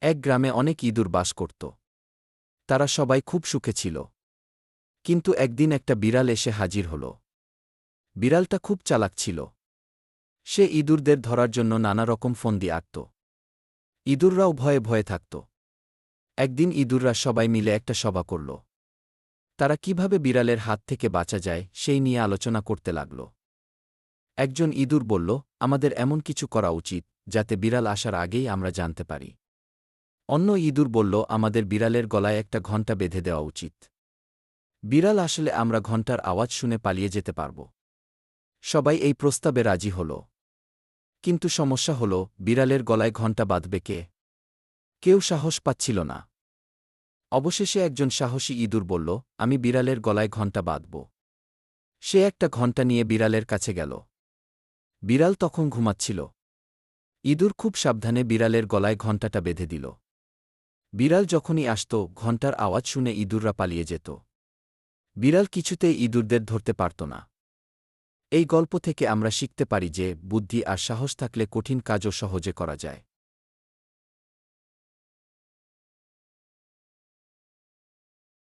এক গ্রামে অনেক ইঁদুর বাস করত। তারা সবাই খুব সুখে ছিল। কিন্তু একদিন একটা বিড়াল এসে হাজির হল। বিড়ালটা খুব চালাক ছিল। সে ইঁদুরদের ধরার জন্য নানা রকম ফন্দি আঁটত। ইঁদুররাও ভয়ে ভয়ে থাকত। একদিন ইঁদুররা সবাই মিলে একটা সভা করল। তারা কিভাবে বিড়ালের হাত থেকে বাঁচা যায় সেই নিয়ে আলোচনা করতে লাগল। একজন ইঁদুর বলল, আমাদের এমন কিছু করা উচিত যাতে বিড়াল আসার আগেই আমরা জানতে পারি। অন্য ইঁদুর বলল, আমাদের বিড়ালের গলায় একটা ঘণ্টা বেঁধে দেওয়া উচিত। বিড়াল আসলে আমরা ঘণ্টার আওয়াজ শুনে পালিয়ে যেতে পারব। সবাই এই প্রস্তাবে রাজি হল। কিন্তু সমস্যা হল, বিড়ালের গলায় ঘণ্টা বাঁধবে কে? কেউ সাহস পাচ্ছিল না। অবশেষে একজন সাহসী ইঁদুর বলল, আমি বিড়ালের গলায় ঘণ্টা বাঁধব। সে একটা ঘণ্টা নিয়ে বিড়ালের কাছে গেল। বিড়াল তখন ঘুমাচ্ছিল। ইঁদুর খুব সাবধানে বিড়ালের গলায় ঘণ্টাটা বেঁধে দিল। বিড়াল যখনই আসত, ঘণ্টার আওয়াজ শুনে ইঁদুররা পালিয়ে যেত। বিড়াল কিছুতেই ইঁদুরদের ধরতে পারত না। এই গল্প থেকে আমরা শিখতে পারি যে বুদ্ধি আর সাহস থাকলে কঠিন কাজও সহজে করা যায়।